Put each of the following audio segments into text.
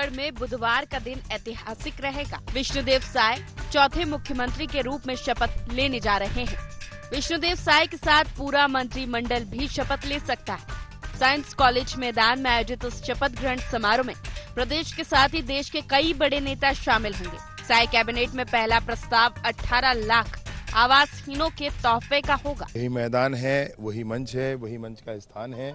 छत्तीसगढ़ में बुधवार का दिन ऐतिहासिक रहेगा। विष्णुदेव साय चौथे मुख्यमंत्री के रूप में शपथ लेने जा रहे हैं। विष्णुदेव साय के साथ पूरा मंत्रिमंडल भी शपथ ले सकता है। साइंस कॉलेज मैदान में आयोजित इस शपथ ग्रहण समारोह में प्रदेश के साथ ही देश के कई बड़े नेता शामिल होंगे। साय कैबिनेट में पहला प्रस्ताव 18 लाख आवासहीनों के तोहफे का होगा। यही मैदान है, वही मंच है, वही मंच का स्थान है।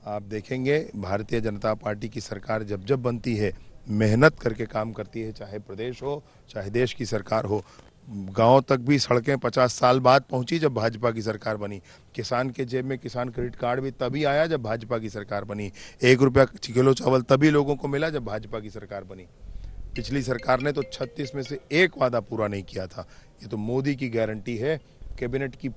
आप देखेंगे भारतीय जनता पार्टी की सरकार जब जब बनती है मेहनत करके काम करती है, चाहे प्रदेश हो चाहे देश की सरकार हो। गांव तक भी सड़कें 50 साल बाद पहुंची जब भाजपा की सरकार बनी। किसान के जेब में किसान क्रेडिट कार्ड भी तभी आया जब भाजपा की सरकार बनी। 1 रुपया किलो चावल तभी लोगों को मिला जब भाजपा की सरकार बनी। पिछली सरकार ने तो 36 में से एक वादा पूरा नहीं किया था। ये तो मोदी की गारंटी है। कैबिनेट की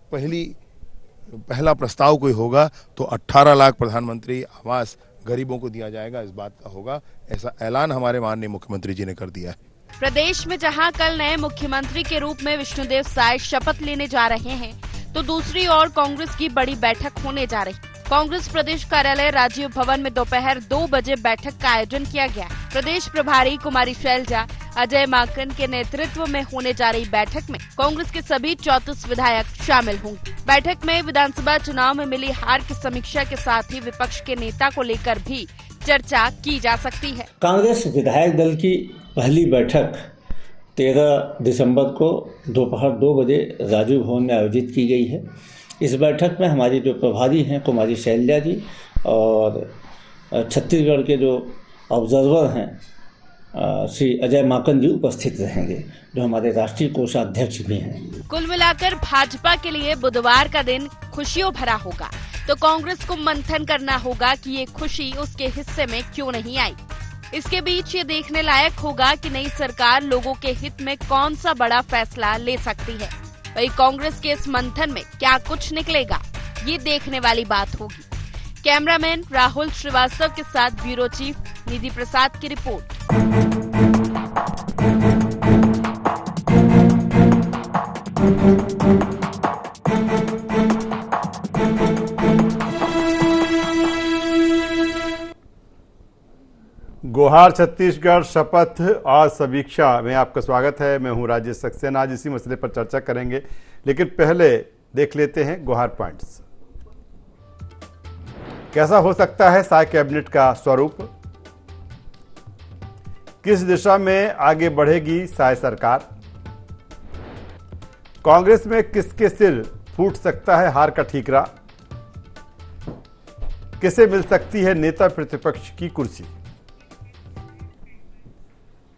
पहला प्रस्ताव कोई होगा तो 18 लाख प्रधानमंत्री आवास गरीबों को दिया जाएगा, इस बात का होगा। ऐसा ऐलान हमारे माननीय मुख्यमंत्री जी ने कर दिया है। प्रदेश में जहां कल नए मुख्यमंत्री के रूप में विष्णुदेव साय शपथ लेने जा रहे हैं, तो दूसरी ओर कांग्रेस की बड़ी बैठक होने जा रही। कांग्रेस प्रदेश कार्यालय राजीव भवन में दोपहर 2 बजे बैठक का आयोजन किया गया। प्रदेश प्रभारी कुमारी शैलजा अजय माकन के नेतृत्व में होने जा रही बैठक में कांग्रेस के सभी 34 विधायक शामिल होंगे। बैठक में विधानसभा चुनाव में मिली हार की समीक्षा के साथ ही विपक्ष के नेता को लेकर भी चर्चा की जा सकती है। कांग्रेस विधायक दल की पहली बैठक 13 दिसंबर को दोपहर 2 बजे राजीव भवन में आयोजित की गई है। इस बैठक में हमारी जो प्रभारी हैं कुमारी शैलजा जी और छत्तीसगढ़ के जो ऑब्जर्वर हैं श्री अजय माकन जी उपस्थित रहेंगे, जो हमारे राष्ट्रीय कोषाध्यक्ष भी हैं। कुल मिलाकर भाजपा के लिए बुधवार का दिन खुशियों भरा होगा, तो कांग्रेस को मंथन करना होगा कि ये खुशी उसके हिस्से में क्यों नहीं आई। इसके बीच ये देखने लायक होगा कि नई सरकार लोगों के हित में कौन सा बड़ा फैसला ले सकती है। वही कांग्रेस के इस मंथन में क्या कुछ निकलेगा, ये देखने वाली बात होगी। कैमरामैन राहुल श्रीवास्तव के साथ ब्यूरो चीफ निधि प्रसाद की रिपोर्ट। गोहार छत्तीसगढ़ शपथ और समीक्षा में आपका स्वागत है। मैं हूं राजेश सक्सेना। आज इसी मसले पर चर्चा करेंगे, लेकिन पहले देख लेते हैं गोहार पॉइंट्स। कैसा हो सकता है साय कैबिनेट का स्वरूप? किस दिशा में आगे बढ़ेगी साय सरकार? कांग्रेस में किसके सिर फूट सकता है हार का ठीकरा? किसे मिल सकती है नेता प्रतिपक्ष की कुर्सी?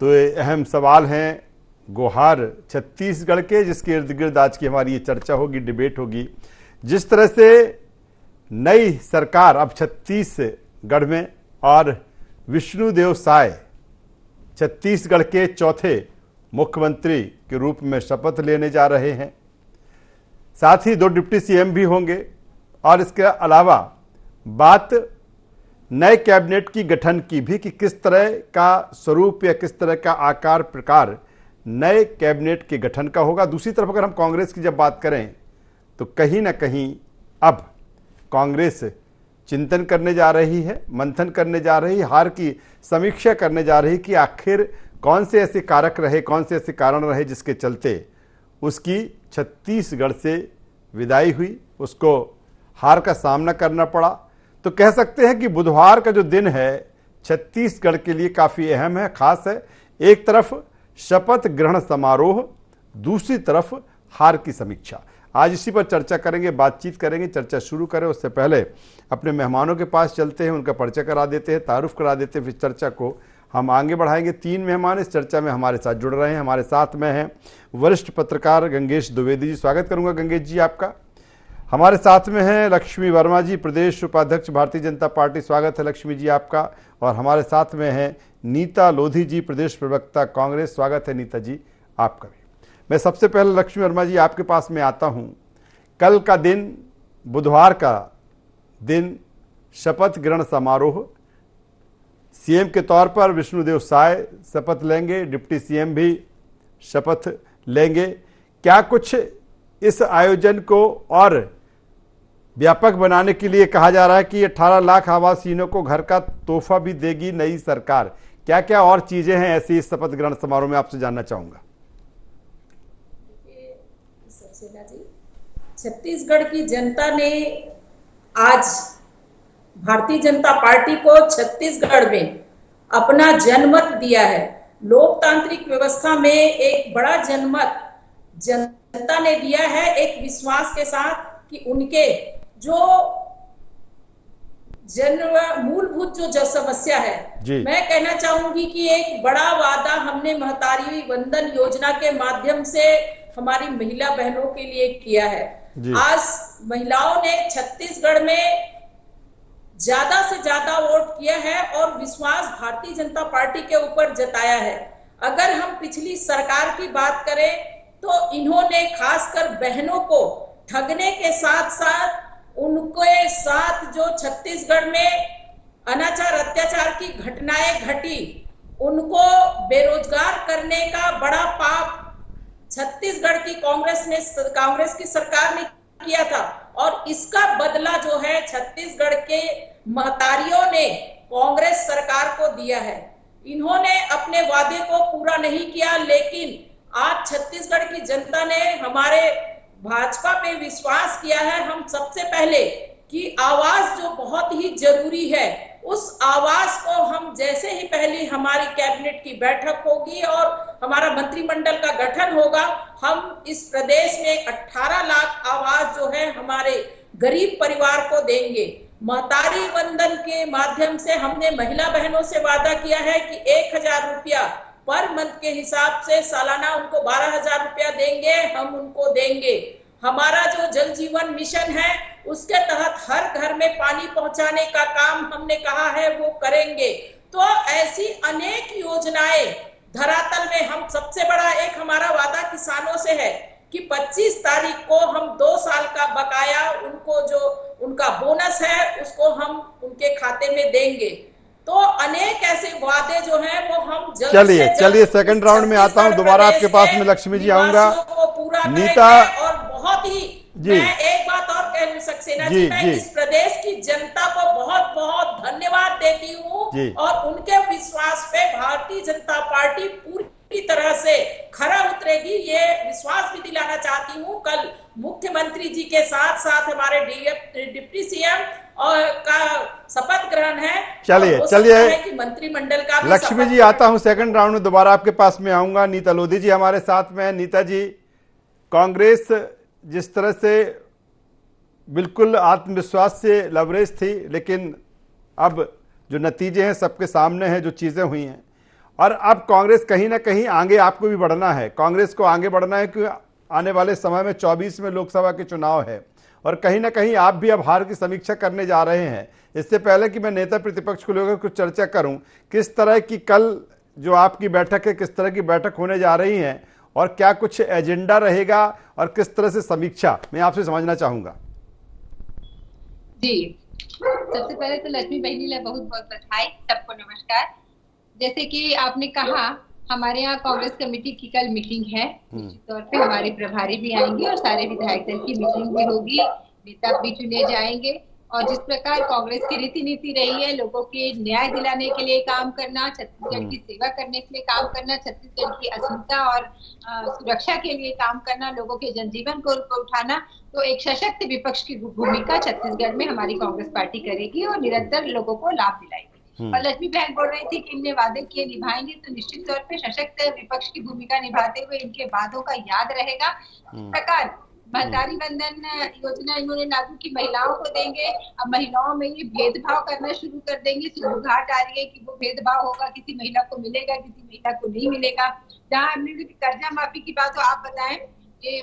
तो ये अहम सवाल हैं गोहार छत्तीसगढ़ के, जिसके इर्द गिर्द आज की हमारी ये चर्चा होगी, डिबेट होगी। जिस तरह से नई सरकार अब छत्तीसगढ़ में और विष्णुदेव साय छत्तीसगढ़ के चौथे मुख्यमंत्री के रूप में शपथ लेने जा रहे हैं। साथ ही 2 डिप्टी सीएम भी होंगे और इसके अलावा बात नए कैबिनेट की गठन की भी कि किस तरह का स्वरूप या किस तरह का आकार प्रकार नए कैबिनेट के गठन का होगा। दूसरी तरफ अगर हम कांग्रेस की जब बात करें तो कहीं ना कहीं अब कांग्रेस चिंतन करने जा रही है, मंथन करने जा रही, हार की समीक्षा करने जा रही कि आखिर कौन से ऐसे कारक रहे, कौन से ऐसे कारण रहे जिसके चलते उसकी छत्तीसगढ़ से विदाई हुई, उसको हार का सामना करना पड़ा। तो कह सकते हैं कि बुधवार का जो दिन है छत्तीसगढ़ के लिए काफ़ी अहम है, खास है। एक तरफ शपथ ग्रहण समारोह, दूसरी तरफ हार की समीक्षा। आज इसी पर चर्चा करेंगे, बातचीत करेंगे। चर्चा शुरू करें उससे पहले अपने मेहमानों के पास चलते हैं, उनका परिचय करा देते हैं, तारुफ करा देते हैं, फिर चर्चा को हम आगे बढ़ाएंगे। 3 मेहमान इस चर्चा में हमारे साथ जुड़ रहे हैं। हमारे साथ में हैं वरिष्ठ पत्रकार गंगेश द्विवेदी जी। स्वागत करूंगा गंगेश जी आपका। हमारे साथ में हैं लक्ष्मी वर्मा जी, प्रदेश उपाध्यक्ष भारतीय जनता पार्टी। स्वागत है लक्ष्मी जी आपका। और हमारे साथ में हैं नीता लोधी जी, प्रदेश प्रवक्ता कांग्रेस। स्वागत है नीता जी आपका भी। मैं सबसे पहले लक्ष्मी वर्मा जी आपके पास में आता हूं। कल का दिन, बुधवार का दिन, शपथ ग्रहण समारोह, सीएम के तौर पर विष्णुदेव साय शपथ लेंगे, डिप्टी सीएम भी शपथ लेंगे। क्या कुछ इस आयोजन को और व्यापक बनाने के लिए कहा जा रहा है कि 18 लाख आवासहीनों को घर का तोहफा भी देगी नई सरकार? क्या क्या और चीजें हैं ऐसी इस शपथ ग्रहण समारोह में, आपसे जानना चाहूंगा। सक्सेना जी, छत्तीसगढ़ की जनता ने आज भारतीय जनता पार्टी को छत्तीसगढ़ में अपना जनमत दिया है। लोकतांत्रिक व्यवस्था में एक बड़ा जनमत जनता ने दिया है, एक विश्वास के साथ कि उनके जो मूलभूत जो समस्या है, मैं कहना चाहूंगी कि एक बड़ा वादा हमने महतारी वंदन योजना के माध्यम से हमारी महिला बहनों के लिए किया है। आज महिलाओं ने छत्तीसगढ़ में ज्यादा से ज्यादा वोट किया है और विश्वास भारतीय जनता पार्टी के ऊपर जताया है। अगर हम पिछली सरकार की बात करें तो इन्होंने खासकर बहनों को ठगने के साथ साथ उनके साथ जो छत्तीसगढ़ में अनाचार अत्याचार की घटनाएं घटी, उनको बेरोजगार करने का बड़ा पाप छत्तीसगढ़ की कांग्रेस की सरकार ने किया था और इसका बदला जो है छत्तीसगढ़ के महतारियों ने कांग्रेस सरकार को दिया है। इन्होंने अपने वादे को पूरा नहीं किया, लेकिन आज छत्तीसगढ़ की जनता ने हमारे भाजपा पे विश्वास किया है। हम सबसे पहले कि आवाज जो बहुत ही जरूरी है, उस आवाज को हम जैसे ही पहली हमारी कैबिनेट की बैठक होगी और हमारा मंत्रिमंडल का गठन होगा, हम इस प्रदेश में 18 लाख आवाज जो है हमारे गरीब परिवार को देंगे। महतारी वंदन के माध्यम से हमने महिला बहनों से वादा किया है कि 1000 रुपया पर मंथ के हिसाब से सालाना उनको 12,000 रुपया देंगे, हम उनको देंगे। हमारा जो जल जीवन मिशन है उसके तहत हर घर में पानी पहुंचाने का काम हमने कहा है वो करेंगे। तो ऐसी अनेक योजनाएं धरातल में, हम सबसे बड़ा एक हमारा वादा किसानों से है कि 25 तारीख को हम 2 साल का बकाया उनको जो उनका बोनस है उसको हम उनके खाते में देंगे। तो अनेक ऐसे वादे जो हैं वो हम चलिए सेकंड राउंड में आता हूं, दोबारा आपके पास में लक्ष्मी जी आऊंगा। नीता और बहुत ही मैं एक बात और कह सक्सेना जी, मैं इस प्रदेश की जनता को बहुत बहुत धन्यवाद देती हूँ और उनके विश्वास पे भारतीय जनता पार्टी पूरी तरह से खरा उतरेगी, ये विश्वास भी दिलाना चाहती हूँ। कल मुख्यमंत्री जी के साथ साथ हमारे डिप्टी सीएम और का शपथ ग्रहण है। चलिए कि मंत्रिमंडल का लक्ष्मी जी आता हूं, सेकंड राउंड में दोबारा आपके पास में आऊंगा। नीता लोधी जी हमारे साथ में है। नीता जी, कांग्रेस जिस तरह से बिल्कुल आत्मविश्वास से लबरेज थी, लेकिन अब जो नतीजे हैं सबके सामने हैं, जो चीजें हुई हैं, और अब कांग्रेस कहीं ना कहीं आगे आपको भी बढ़ना है, कांग्रेस को आगे बढ़ना है कि आने वाले समय में 24 में लोकसभा के चुनाव है और कहीं ना कहीं आप भी अब हार की समीक्षा करने जा रहे हैं। इससे पहले कि मैं नेता प्रतिपक्ष को लेकर कुछ चर्चा करूं, किस तरह की कल जो आपकी बैठक है, किस तरह की बैठक होने जा रही है और क्या कुछ एजेंडा रहेगा और किस तरह से समीक्षा, मैं आपसे समझना चाहूंगा। जी, सबसे पहले तो लक्ष्मी बहनी ने बहुत बहुत बधाई, सबको नमस्कार। जैसे कि आपने कहा, हमारे यहाँ कांग्रेस कमेटी की कल मीटिंग है, निश्चित तौर पे हमारे प्रभारी भी आएंगे और सारे विधायक दल की मीटिंग भी होगी, नेता भी चुने जाएंगे और जिस प्रकार कांग्रेस की रीति नीति रही है, लोगों के न्याय दिलाने के लिए काम करना, छत्तीसगढ़ की सेवा करने के लिए काम करना, छत्तीसगढ़ की अस्मिता और सुरक्षा के लिए काम करना, लोगों के जनजीवन को उठाना, तो एक सशक्त विपक्ष की भूमिका छत्तीसगढ़ में हमारी कांग्रेस पार्टी करेगी और निरंतर लोगों को लाभ दिलाएगी। और लक्ष्मी बहन बोल रही थी कि इनने वादे किए निभाएंगे, तो निश्चित तौर पे सशक्त विपक्ष की भूमिका निभाते हुए इनके वादों का याद रहेगा। इस प्रकार महतारी वंदन योजना इन्होंने लागू की, महिलाओं को देंगे। अब महिलाओं में ये भेदभाव करना शुरू कर देंगे, सुगबुघाट आ रही है कि वो भेदभाव होगा, किसी महिला को मिलेगा, किसी महिला को नहीं मिलेगा। जहाँ हमने कर्जा माफी की बात, तो आप बताएं, ये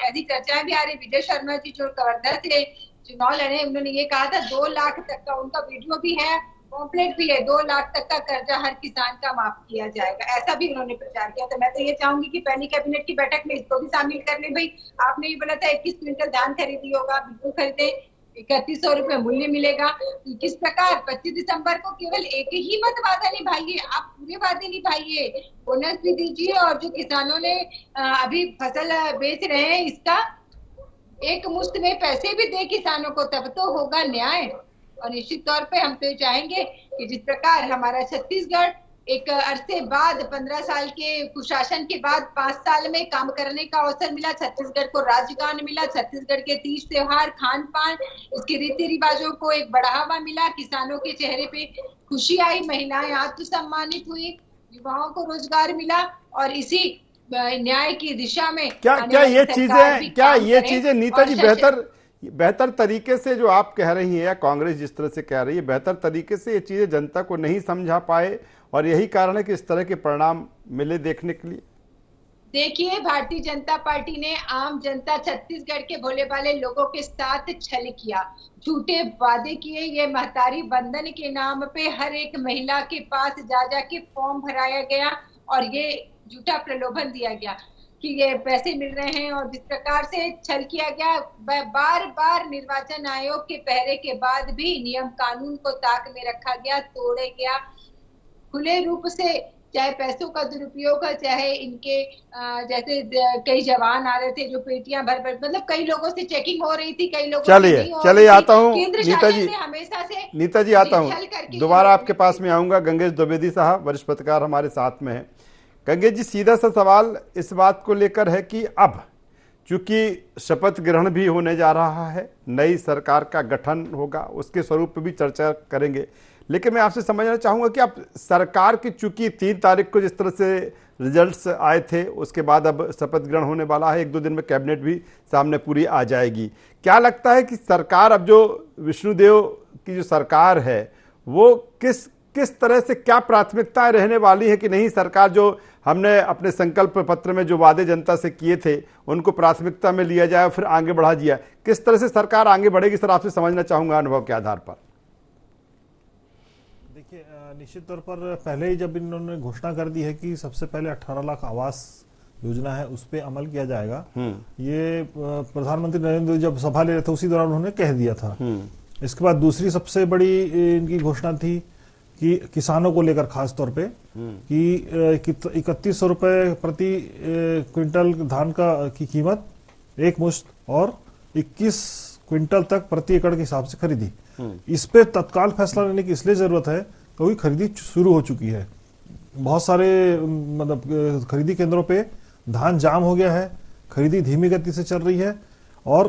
ऐसी चर्चाएं भी आ रही। विजय शर्मा जी जो कवर्धा से चुनाव लड़े, उन्होंने ये कहा था 2 लाख तक का, उनका वीडियो भी है, पॉम्पलेट भी है, 2 लाख तक का कर्जा हर किसान का माफ किया जाएगा, ऐसा भी उन्होंने प्रचार किया। तो मैं तो ये चाहूंगी कि पहली कैबिनेट की बैठक में इसको भी शामिल कर लें। भाई आपने ये बोला था 21 क्विंटल धान खरीदी होगा, बिल्कुल खरीदे, 3100 रुपए मूल्य मिलेगा। किस प्रकार 25 दिसंबर को केवल एक ही मत वादा निभाइए, आप पूरे वादे निभाइए, बोनस भी दीजिए और जो किसानों ने अभी फसल बेच रहे हैं इसका एक मुश्त में पैसे भी दे किसानों को, तब तो होगा न्याय। और निश्चित तौर पे हम तो चाहेंगे कि जिस प्रकार हमारा छत्तीसगढ़ एक अरसे बाद 15 साल के कुशासन के बाद 5 साल में काम करने का अवसर मिला। छत्तीसगढ़ को राजगान मिला, छत्तीसगढ़ के तीज त्योहार, खान पान, इसके रीति रिवाजों को एक बढ़ावा मिला, किसानों के चेहरे पे खुशी आई, महिलाएं आत्मसम्मानित हुई, युवाओं को रोजगार मिला और इसी न्याय की दिशा में क्या ये चीजें नीता जी बेहतर तरीके से जो आप कह रही हैं या कांग्रेस जिस तरह से कह रही है, बेहतर तरीके से ये चीजें जनता को नहीं समझा पाए और यही कारण है कि इस तरह के परिणाम मिले देखने के लिए? देखिए, भारतीय जनता पार्टी ने आम जनता, छत्तीसगढ़ के भोले भाले लोगों के साथ छल किया, झूठे वादे किए। ये महतारी बंधन के नाम पे हर एक महिला के पास जा के फॉर्म भराया गया और ये झूठा प्रलोभन दिया गया कि ये पैसे मिल रहे हैं और जिस प्रकार से छल किया गया, बार बार निर्वाचन आयोग के पहरे के बाद भी नियम कानून को ताक में रखा गया, तोड़े गया खुले रूप से, चाहे पैसों का दुरुपयोग है, चाहे इनके जैसे कई जवान आ रहे थे जो पेटियां भर मतलब कई लोगों से चेकिंग हो रही थी, कई लोगों चलिए आता हूँ नीता जी, हमेशा से आता हूँ, दोबारा आपके पास में आऊंगा। गंगेश द्विवेदी साहब वरिष्ठ पत्रकार हमारे साथ में हैं। गंगेश जी, सीधा सा सवाल इस बात को लेकर है कि अब चूंकि शपथ ग्रहण भी होने जा रहा है, नई सरकार का गठन होगा, उसके स्वरूप पर भी चर्चा करेंगे, लेकिन मैं आपसे समझना चाहूंगा कि अब सरकार की चूंकि 3 तारीख को जिस तरह से रिजल्ट्स आए थे, उसके बाद अब शपथ ग्रहण होने वाला है, 1-2 दिन में कैबिनेट भी सामने पूरी आ जाएगी। क्या लगता है कि सरकार अब जो विष्णुदेव की जो सरकार है वो किस तरह से, क्या प्राथमिकताएं रहने वाली है कि नहीं, सरकार जो हमने अपने संकल्प पत्र में जो वादे जनता से किए थे उनको प्राथमिकता में लिया जाए, फिर आगे बढ़ा दिया, किस तरह से सरकार आगे बढ़ेगी सर, आपसे समझना चाहूंगा अनुभव के आधार पर। देखिए, निश्चित तौर पर पहले ही जब इन्होंने घोषणा कर दी है कि सबसे पहले 18 लाख आवास योजना है उस पर अमल किया जाएगा, ये प्रधानमंत्री नरेंद्र मोदी जब सभा ले रहे थे उसी दौरान उन्होंने कह दिया था। इसके बाद दूसरी सबसे बड़ी इनकी घोषणा थी कि किसानों को लेकर खास तौर पे कि 3100 रुपए प्रति क्विंटल धान की कीमत एक मुश्त और 21 क्विंटल तक प्रति एकड़ के हिसाब से खरीदी। इस पे तत्काल फैसला लेने की इसलिए जरूरत है क्योंकि खरीदी शुरू हो चुकी है, बहुत सारे मतलब खरीदी केंद्रों पे धान जाम हो गया है, खरीदी धीमी गति से चल रही है और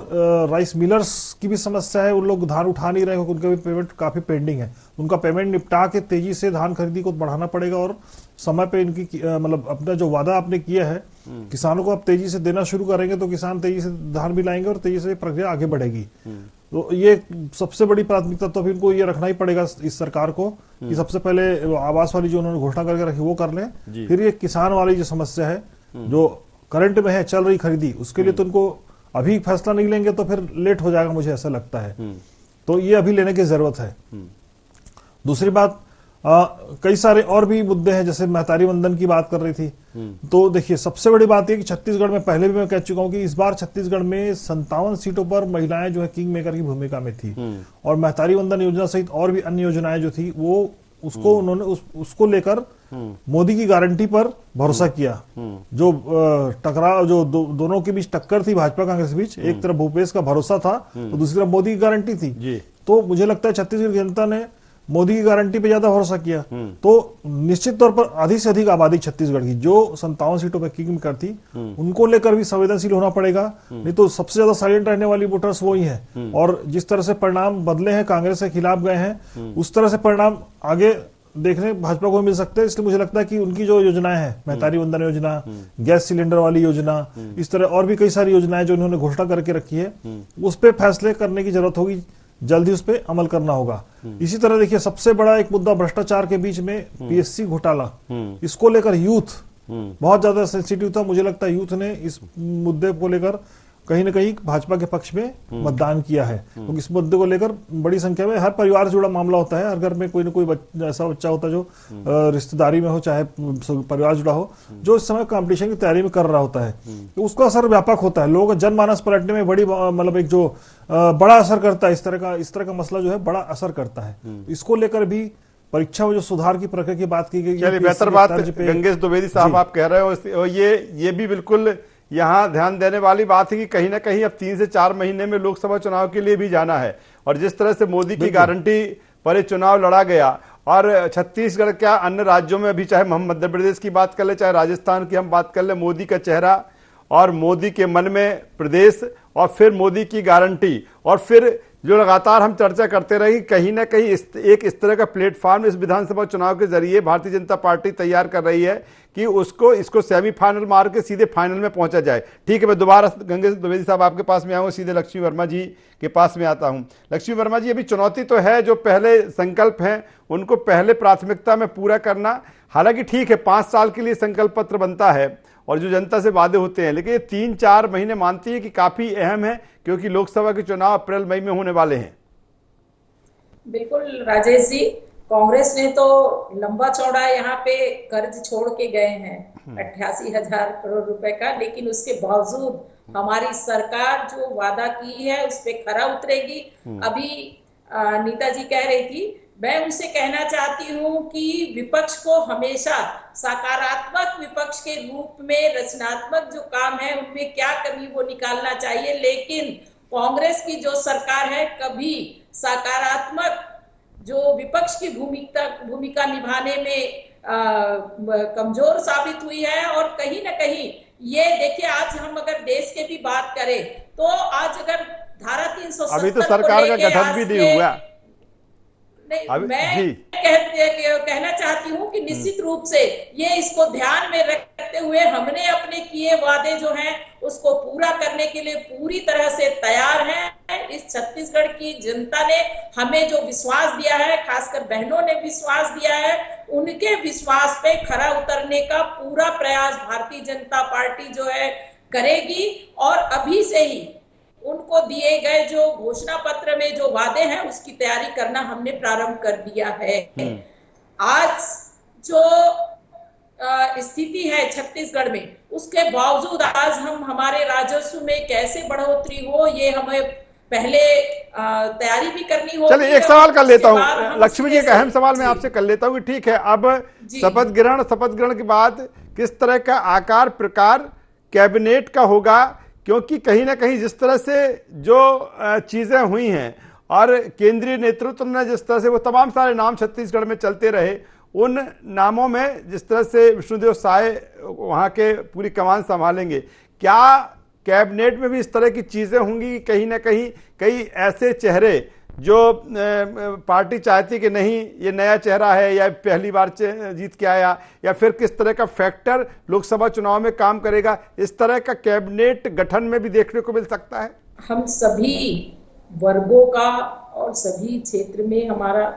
राइस मिलर्स की भी समस्या है, उन लोग धान उठा नहीं रहे क्योंकि उनका भी पेमेंट काफी पेंडिंग है, उनका पेमेंट निपटा के तेजी से धान खरीदी को बढ़ाना पड़ेगा और समय पे इनकी मतलब अपना जो वादा आपने किया है किसानों को अब तेजी से देना शुरू करेंगे तो किसान तेजी से धान भी लाएंगे और तेजी से प्रक्रिया आगे बढ़ेगी। तो ये सबसे बड़ी प्राथमिकता तो अभी इनको ये रखना ही पड़ेगा इस सरकार को कि सबसे पहले आवास वाली जो उन्होंने घोषणा करके रखी वो कर लें, फिर ये किसान वाली जो समस्या है जो करंट में है चल रही खरीदी, उसके लिए तो उनको अभी फैसला नहीं लेंगे तो फिर लेट हो जाएगा, मुझे ऐसा लगता है। तो ये अभी लेने की जरूरत है। दूसरी बात, कई सारे और भी मुद्दे हैं, जैसे महतारी वंदन की बात कर रही थी, तो देखिए सबसे बड़ी बात यह कि छत्तीसगढ़ में पहले भी मैं कह चुका हूं कि इस बार छत्तीसगढ़ में 57 सीटों पर महिलाएं जो है किंग मेकर की भूमिका में थी और महतारी वंदन योजना सहित और भी अन्य योजनाएं जो थी वो उसको उन्होंने उसको लेकर मोदी की गारंटी पर भरोसा किया। जो टकराव जो दोनों के बीच टक्कर थी भाजपा कांग्रेस के बीच, एक तरफ भूपेश का भरोसा था तो दूसरी तरफ मोदी की गारंटी थी, तो मुझे लगता है छत्तीसगढ़ की जनता ने मोदी की गारंटी पे ज्यादा भरोसा किया। तो निश्चित तौर पर अधिक से अधिक आबादी छत्तीसगढ़ की जो 57 सीटों पर किंग मेकर थी उनको लेकर भी संवेदनशील होना पड़ेगा, नहीं तो सबसे ज्यादा साइलेंट रहने वाली वोटर्स वो ही हैं। और जिस तरह से परिणाम बदले हैं, कांग्रेस के खिलाफ गए हैं, उस तरह से परिणाम आगे देखने भाजपा को मिल सकते हैं। इसलिए मुझे लगता है कि उनकी जो योजनाएं हैं, महतारी वंदन योजना, गैस सिलेंडर वाली योजना, इस तरह और भी कई सारी योजनाएं जो उन्होंने घोषणा करके रखी है, उस पर फैसले करने की जरूरत होगी, जल्दी उस पर अमल करना होगा। इसी तरह देखिए सबसे बड़ा एक मुद्दा भ्रष्टाचार के बीच में पीएससी घोटाला, इसको लेकर यूथ बहुत ज्यादा सेंसिटिव था। मुझे लगता है यूथ ने इस मुद्दे को लेकर कहीं ना कहीं भाजपा के पक्ष में मतदान किया है, क्योंकि इस मुद्दे को लेकर बड़ी संख्या में हर परिवार से जुड़ा मामला होता है, हर घर में कोई ना कोई ऐसा बच्चा होता है जो रिश्तेदारी में हो चाहे परिवार जुड़ा हो, जो इस समय कंपटीशन की तैयारी में कर रहा होता है, तो उसका असर व्यापक होता है, लोग जनमानस पलटने में बड़ी मतलब एक जो बड़ा असर करता है। इस तरह का मसला जो है बड़ा असर करता है। इसको लेकर भी परीक्षा में जो सुधार की प्रक्रिया की बात की गई, चलिए बेहतर बात गंगेश द्विवेदी साहब आप कह रहे हो, ये भी बिल्कुल यहाँ ध्यान देने वाली बात है कि कहीं ना कहीं अब 3 से 4 महीने में लोकसभा चुनाव के लिए भी जाना है, और जिस तरह से मोदी की गारंटी पर चुनाव लड़ा गया और छत्तीसगढ़ क्या अन्य राज्यों में भी, चाहे हम मध्य प्रदेश की बात कर ले, चाहे राजस्थान की हम बात कर ले, मोदी का चेहरा और मोदी के मन में प्रदेश और फिर मोदी की गारंटी और फिर जो लगातार हम चर्चा करते रहे, कहीं ना कहीं इस तरह का प्लेटफॉर्म इस विधानसभा चुनाव के जरिए भारतीय जनता पार्टी तैयार कर रही है कि इसको सेमीफाइनल मार के सीधे फाइनल में पहुंचा जाए। ठीक है, मैं दोबारा गंगेश द्विवेदी साहब आपके पास में आऊंगा, सीधे लक्ष्मी वर्मा जी के पास में आता हूं। लक्ष्मी वर्मा जी, अभी चुनौती तो है, जो पहले संकल्प हैं उनको पहले प्राथमिकता में पूरा करना। हालांकि ठीक है, 5 साल के लिए संकल्प पत्र बनता है और जो जनता से वादे होते हैं, लेकिन ये 3-4 महीने मानती है कि काफी अहम है, क्योंकि लोकसभा के चुनाव अप्रैल मई में होने वाले हैं। बिल्कुल राजेश जी, कांग्रेस ने तो लंबा चौड़ा यहाँ पे कर्ज छोड़ के गए हैं 88,000 करोड़ रुपए का, लेकिन उसके बावजूद हमारी सरकार जो वादा की है उस पे खरा उतरेगी। अभी नीता जी कह रही थी, मैं उनसे कहना चाहती हूँ कि विपक्ष को हमेशा सकारात्मक विपक्ष के रूप में रचनात्मक जो काम है उनमें क्या कमी वो निकालना चाहिए, लेकिन कांग्रेस की जो सरकार है कभी सकारात्मक जो विपक्ष की भूमिका निभाने में कमजोर साबित हुई है। और कहीं ना कहीं ये देखिए, आज हम अगर देश के भी बात करें तो आज अगर धारा 370 अभी तो सरकार का गठन भी नहीं हुआ। नहीं, मैं कहना चाहती हूँ कि निश्चित रूप से ये इसको ध्यान में रखते हुए हमने अपने किए वादे जो हैं उसको पूरा करने के लिए पूरी तरह से तैयार हैं। इस छत्तीसगढ़ की जनता ने हमें जो विश्वास दिया है, खासकर बहनों ने विश्वास दिया है, उनके विश्वास पे खरा उतरने का पूरा प्रयास भारतीय जनता पार्टी जो है करेगी। और अभी से ही उनको दिए गए जो घोषणा पत्र में जो वादे हैं उसकी तैयारी करना हमने प्रारंभ कर दिया है। आज जो स्थिति है छत्तीसगढ़ में, उसके बावजूद आज हम हमारे राजस्व में कैसे बढ़ोतरी हो ये हमें पहले तैयारी भी करनी होगी। चलिए एक सवाल कर लेता हूँ लक्ष्मी जी, एक अहम सवाल मैं आपसे कर लेता हूँ कि ठीक है, अब शपथ ग्रहण के बाद किस तरह का आकार प्रकार कैबिनेट का होगा, क्योंकि कहीं ना कहीं जिस तरह से जो चीजें हुई हैं और केंद्रीय नेतृत्व ने जिस तरह से वो तमाम सारे नाम छत्तीसगढ़ में चलते रहे, उन नामों में जिस तरह से विष्णुदेव साय वहां के पूरी कमान संभालेंगे, क्या कैबिनेट में भी इस तरह की चीजें होंगी? कहीं ना कहीं कई ऐसे चेहरे जो पार्टी चाहती कि नहीं ये नया चेहरा है या पहली बार जीत के आया, या फिर किस तरह का फैक्टर लोकसभा चुनाव में काम करेगा, इस तरह का कैबिनेट गठन में भी देखने को मिल सकता है? हम सभी वर्गों का और सभी क्षेत्र में हमारा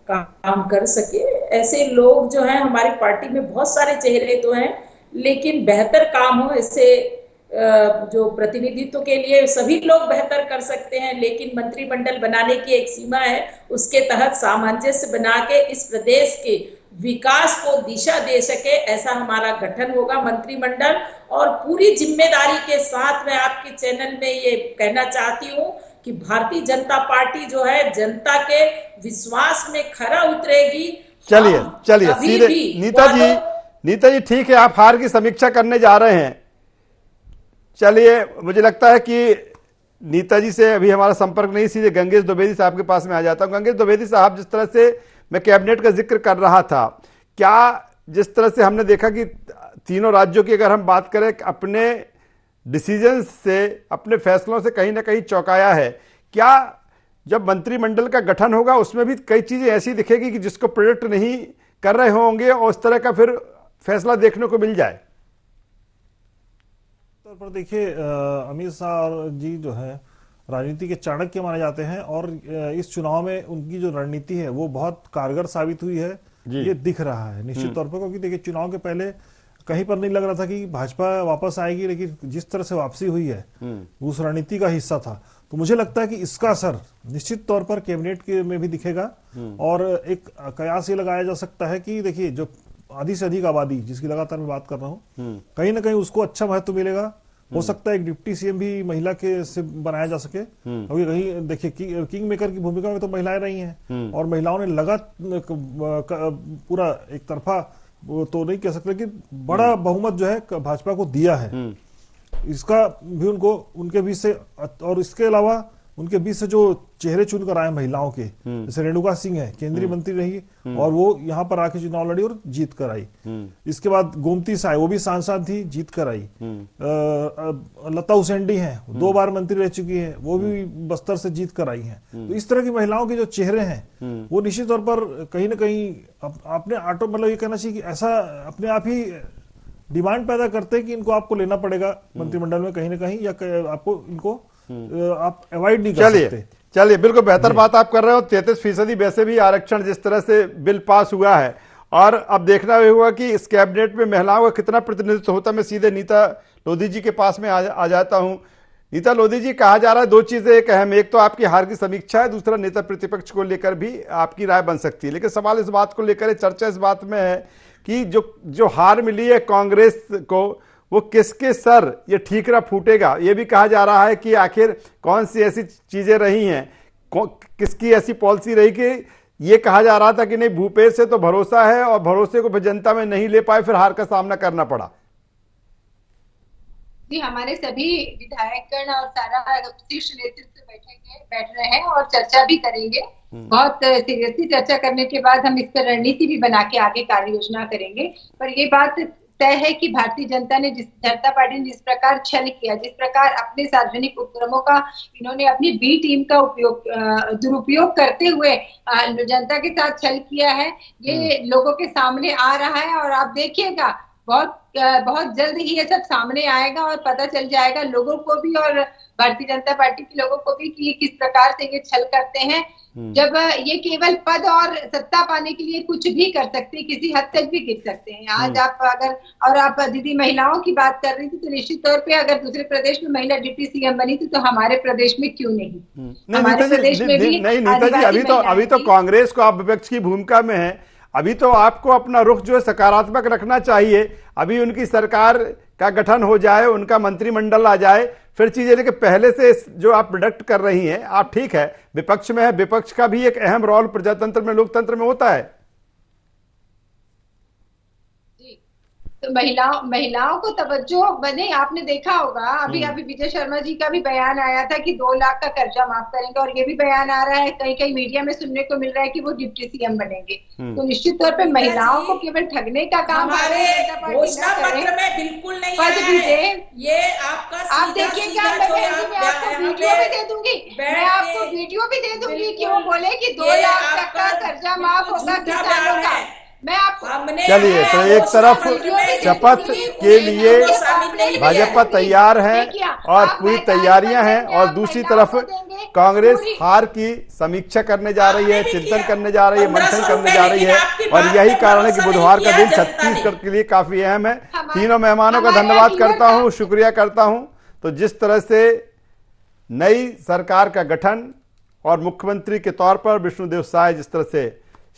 काम कर सके ऐसे लोग जो हैं हमारी पार्टी में बहुत सारे चेहरे तो हैं, लेकिन बेहतर काम हो ऐसे जो प्रतिनिधित्व के लिए सभी लोग बेहतर कर सकते हैं, लेकिन मंत्रिमंडल बनाने की एक सीमा है, उसके तहत सामंजस्य बना के इस प्रदेश के विकास को दिशा दे सके ऐसा हमारा गठन होगा मंत्रिमंडल। और पूरी जिम्मेदारी के साथ मैं आपके चैनल में ये कहना चाहती हूँ कि भारतीय जनता पार्टी जो है जनता के विश्वास में खरा उतरेगी। चलिए सीधे नीता जी ठीक है, आप हार की समीक्षा करने जा रहे हैं। चलिए, मुझे लगता है कि नीता जी से अभी हमारा संपर्क नहीं, सीधे गंगेश द्विवेदी साहब के पास में आ जाता हूं। गंगेश द्विवेदी साहब, जिस तरह से मैं कैबिनेट का जिक्र कर रहा था, क्या जिस तरह से हमने देखा कि तीनों राज्यों की अगर हम बात करें, अपने डिसीजन से अपने फैसलों से कहीं ना कहीं चौंकाया है, क्या जब मंत्रिमंडल का गठन होगा उसमें भी कई चीजें ऐसी दिखेगी कि जिसको प्रेडिक्ट नहीं कर रहे होंगे और उस तरह का फिर फैसला देखने को मिल जाए? पर देखिए, अमित शाह जी जो है राजनीति के चाणक्य माने जाते हैं और इस चुनाव में उनकी जो रणनीति है वो बहुत कारगर साबित हुई है, ये दिख रहा है निश्चित तौर पर। क्योंकि देखिए, चुनाव के पहले कहीं पर नहीं लग रहा था कि भाजपा वापस आएगी, लेकिन जिस तरह से वापसी हुई है उस रणनीति का हिस्सा था। तो मुझे लगता है कि इसका असर निश्चित तौर पर कैबिनेट के में भी दिखेगा। और एक कयास ये लगाया जा सकता है कि देखिए, जो आधी से अधिक आबादी जिसकी लगातार मैं बात कर रहा हूँ, कहीं ना कहीं उसको अच्छा महत्व मिलेगा। हो सकता है एक डिप्टी सीएम भी महिला के से बनाया जा सके, क्योंकि कहीं देखिए किंग मेकर की भूमिका में तो महिलाएं रही हैं और महिलाओं ने पूरा एक तरफा तो नहीं कह सकते कि बड़ा बहुमत जो है भाजपा को दिया है। इसका भी उनके बीच से, और इसके अलावा उनके बीच से जो चेहरे चुनकर आए महिलाओं के, जैसे रेणुका सिंह है, केंद्रीय मंत्री रही और वो यहाँ पर आके चुनाव लड़ी और जीत कर आई। इसके बाद गोमती साय, वो भी सांसद थी, जीत कर आई। लता हुसैंडी हैं, 2 बार मंत्री रह चुकी हैं, वो भी बस्तर से जीत कर आई हैं। तो इस तरह की महिलाओं के जो चेहरे हैं वो निश्चित तौर पर कहीं ना कहीं अपने ऑटो, मतलब ये कहना चाहिए कि ऐसा अपने आप ही डिमांड पैदा करते हैं कि इनको आपको लेना पड़ेगा मंत्रिमंडल में कहीं ना कहीं, या आपको इनको आप अवॉइड नहीं कर सकते। चलिए, बिल्कुल बेहतर बात आप कर रहे हो। 33% वैसे भी आरक्षण जिस तरह से बिल पास हुआ है, और अब देखना भी हुआ कि इस कैबिनेट में महिलाओं का कितना प्रतिनिधित्व होता है। मैं सीधे नीता लोधी जी के पास में आ जाता हूं। नीता लोधी जी, कहा जा रहा है 2 चीजें एक अहम, एक तो आपकी हार की समीक्षा है, दूसरा नेता प्रतिपक्ष को लेकर भी आपकी राय बन सकती है। लेकिन सवाल इस बात को लेकर, चर्चा इस बात में है कि जो हार मिली है कांग्रेस को, वो किसके सर ये ठीकरा फूटेगा। ये भी कहा जा रहा है कि आखिर कौन सी ऐसी चीजें रही हैं, किसकी ऐसी पॉलिसी रही कि ये कहा जा रहा था कि नहीं भूपेश से तो भरोसा है, और भरोसे को जनता में नहीं ले पाए, फिर हार का सामना करना पड़ा। जी, हमारे सभी विधायकगण और सारा शीर्ष नेतृत्व बैठ रहे हैं और चर्चा भी करेंगे। बहुत सीरियसली चर्चा करने के बाद हम इस पर रणनीति भी बना के आगे कार्य योजना करेंगे। पर ये बात तय है कि भारतीय जनता पार्टी ने जिस प्रकार छल किया, जिस प्रकार अपने सार्वजनिक उपक्रमों का इन्होंने अपनी बी टीम का दुरुपयोग करते हुए जनता के साथ छल किया है, ये लोगों के सामने आ रहा है। और आप देखिएगा बहुत जल्द ही ये सब सामने आएगा और पता चल जाएगा लोगों को भी और भारतीय जनता पार्टी के लोगों को भी कि ये किस प्रकार से ये छल करते हैं। जब ये केवल पद और सत्ता पाने के लिए कुछ भी कर सकते हैं, किसी हद तक भी गिर सकते हैं। आज आप दीदी महिलाओं की बात कर रही थी, तो निश्चित तौर पे अगर दूसरे प्रदेश में महिला डिप्टी सीएम बनी थी, तो हमारे प्रदेश में क्यों नहीं? हमारे प्रदेश में भी नहीं नीता जी, अभी तो कांग्रेस को आप विपक्ष की भूमिका में है, अभी तो आपको अपना रुख जो है सकारात्मक रखना चाहिए। अभी उनकी सरकार का गठन हो जाए, उनका मंत्रिमंडल आ जाए, फिर चीजें। लेकिन पहले से जो आप प्रोडक्ट कर रही हैं, आप ठीक है विपक्ष में है, विपक्ष का भी एक अहम रोल प्रजातंत्र में, लोकतंत्र में होता है। तो महिलाओं को तवज्जो बने। आपने देखा होगा अभी विजय शर्मा जी का भी बयान आया था कि 2 लाख का कर्जा माफ करेंगे, और ये भी बयान आ रहा है, कई मीडिया में सुनने को मिल रहा है कि वो डिप्टी सीएम बनेंगे। तो निश्चित तौर पे महिलाओं को केवल ठगने का काम हमारे घोषणा पत्र में बिल्कुल नहीं पद भी दे। ये आपका आप देखिएगा, मैं आपको वीडियो भी दे दूंगी, मैं आपको वीडियो भी दे दूंगी कि वो बोले कि 2 लाख तक का कर्जा माफ होगा किसानों का। मैं आपको चलिए, तो एक तरफ शपथ के लिए भाजपा तैयार है और पूरी तैयारियां हैं, और दूसरी तरफ कांग्रेस हार की समीक्षा करने जा रही है, चिंतन करने जा रही है, मंथन करने जा रही है। और यही कारण है कि बुधवार का दिन छत्तीसगढ़ के लिए काफी अहम है। तीनों मेहमानों का धन्यवाद करता हूं, शुक्रिया करता हूं। तो जिस तरह से नई सरकार का गठन और मुख्यमंत्री के तौर पर विष्णुदेव साय जिस तरह से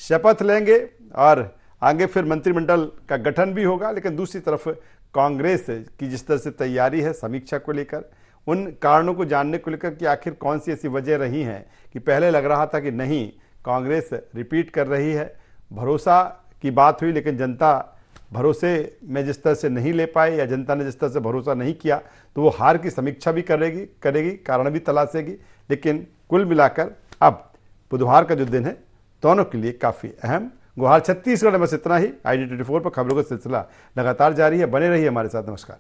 शपथ लेंगे और आगे फिर मंत्रिमंडल का गठन भी होगा, लेकिन दूसरी तरफ कांग्रेस की जिस तरह से तैयारी है समीक्षा को लेकर, उन कारणों को जानने को लेकर कि आखिर कौन सी ऐसी वजह रही हैं कि पहले लग रहा था कि नहीं कांग्रेस रिपीट कर रही है, भरोसा की बात हुई, लेकिन जनता भरोसे में जिस तरह से नहीं ले पाए या जनता ने जिस तरह से भरोसा नहीं किया, तो वो हार की समीक्षा भी करेगी, कारण भी तलाशेगी। लेकिन कुल मिलाकर अब बुधवार का जो दिन है दोनों के लिए काफी अहम। गुहार छत्तीसगढ़ में बस इतना ही। ID24 पर खबरों का सिलसिला लगातार जारी है, बने रहिए हमारे साथ। नमस्कार।